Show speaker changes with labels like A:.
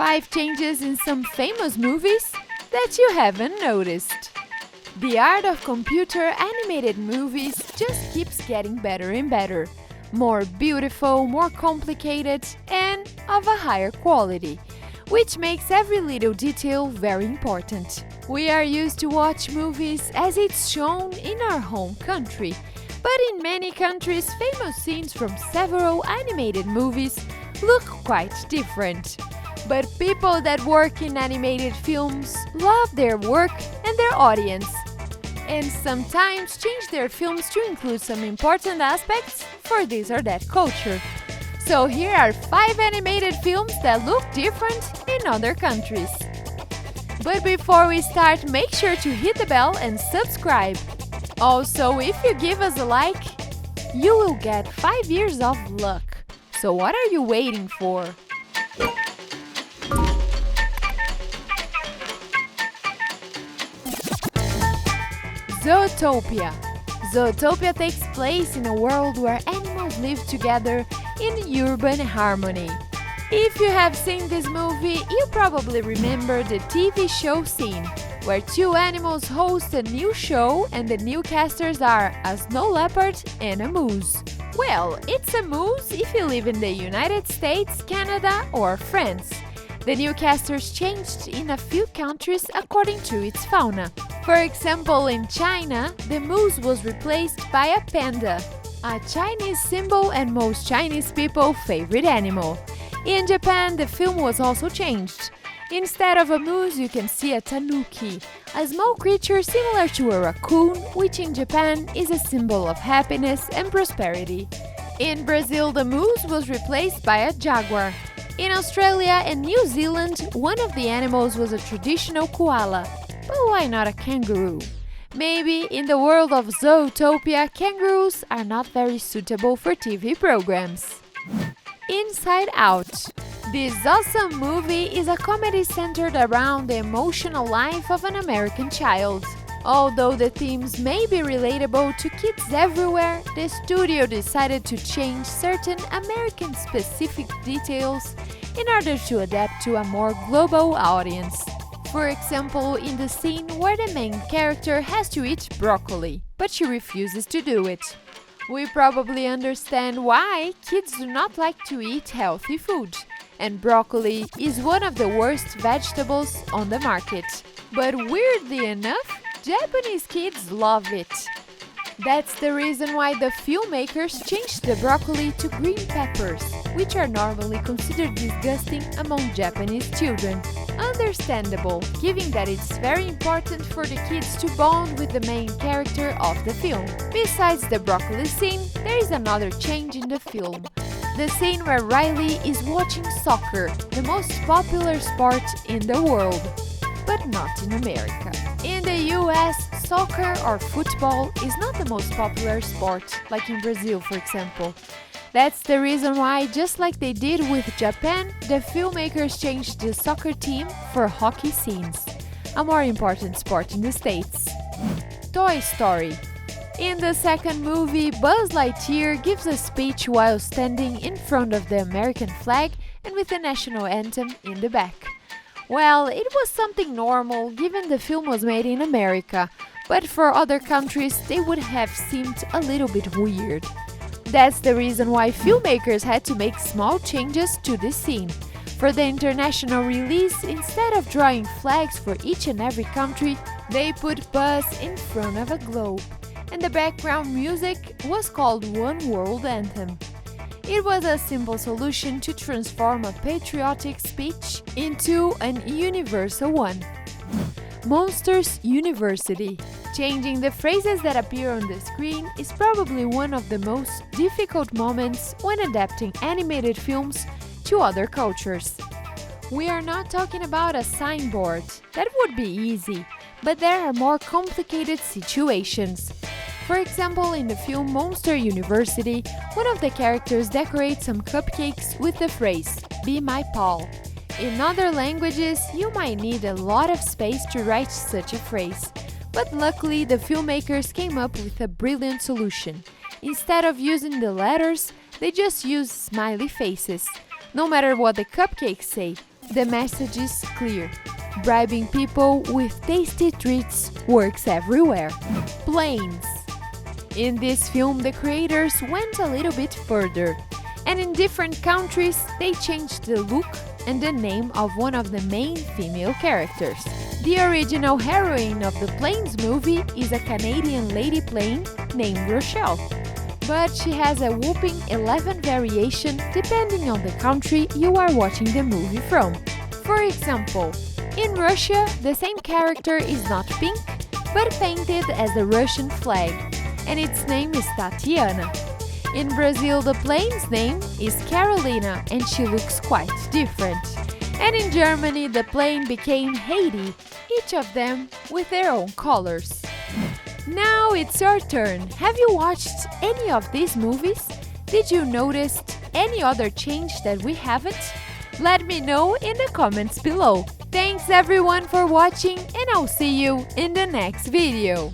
A: 5 changes in some famous movies that you haven't noticed. The art of computer animated movies just keeps getting better and better. More beautiful, more complicated, and of a higher quality, which makes every little detail very important. We are used to watch movies as it's shown in our home country, but in many countries, famous scenes from several animated movies look quite different. But people that work in animated films love their work and their audience, and sometimes change their films to include some important aspects for this or that culture. So here are 5 animated films that look different in other countries. But before we start, make sure to hit the bell and subscribe. Also, if you give us a like, you will get 5 years of luck. So what are you waiting for? Zootopia. Zootopia takes place in a world where animals live together in urban harmony. If you have seen this movie, you probably remember the TV show scene, where 2 animals host a new show and the new casters are a snow leopard and a moose. Well, it's a moose if you live in the United States, Canada or France. The new casters changed in a few countries according to its fauna. For example, in China, the moose was replaced by a panda, a Chinese symbol and most Chinese people's favorite animal. In Japan, the film was also changed. Instead of a moose, you can see a tanuki, a small creature similar to a raccoon, which in Japan is a symbol of happiness and prosperity. In Brazil, the moose was replaced by a jaguar. In Australia and New Zealand, one of the animals was a traditional koala. But why not a kangaroo? Maybe in the world of Zootopia, kangaroos are not very suitable for TV programs. Inside Out. This awesome movie is a comedy centered around the emotional life of an American child. Although the themes may be relatable to kids everywhere, the studio decided to change certain American-specific details in order to adapt to a more global audience. For example, in the scene where the main character has to eat broccoli, but she refuses to do it. We probably understand why kids do not like to eat healthy food, and broccoli is one of the worst vegetables on the market. But weirdly enough, Japanese kids love it. That's the reason why the filmmakers changed the broccoli to green peppers, which are normally considered disgusting among Japanese children. Understandable, given that it's very important for the kids to bond with the main character of the film. Besides the broccoli scene, there is another change in the film. The scene where Riley is watching soccer, the most popular sport in the world, but not in America. In the US, soccer or football is not the most popular sport, like in Brazil, for example. That's the reason why, just like they did with Japan, the filmmakers changed the soccer team for hockey scenes, a more important sport in the States. Toy Story. In the second movie, Buzz Lightyear gives a speech while standing in front of the American flag and with the national anthem in the back. Well, it was something normal given the film was made in America, but for other countries they would have seemed a little bit weird. That's the reason why filmmakers had to make small changes to this scene. For the international release, instead of drawing flags for each and every country, they put Buzz in front of a globe, and the background music was called One World Anthem. It was a simple solution to transform a patriotic speech into an universal one. Monsters University. Changing the phrases that appear on the screen is probably one of the most difficult moments when adapting animated films to other cultures. We are not talking about a signboard, that would be easy, but there are more complicated situations. For example, in the film Monster University, one of the characters decorates some cupcakes with the phrase, "Be my pal." In other languages, you might need a lot of space to write such a phrase. But luckily, the filmmakers came up with a brilliant solution. Instead of using the letters, they just used smiley faces. No matter what the cupcakes say, The message is clear. Bribing people with tasty treats works everywhere. Planes. In this film, the creators went a little bit further, and in different countries, they changed the look and the name of one of the main female characters. The original heroine of the Planes movie is a Canadian lady plane named Rochelle, but she has a whopping 11 variation depending on the country you are watching the movie from. For example, in Russia, the same character is not pink, but painted as the Russian flag, and its name is Tatiana. In Brazil, the plane's name is Carolina, and she looks quite different. And in Germany, the plane became Heidi, each of them with their own colors. Now it's your turn. Have you watched any of these movies? Did you notice any other change that we haven't? Let me know in the comments below. Thanks everyone for watching, and I'll see you in the next video.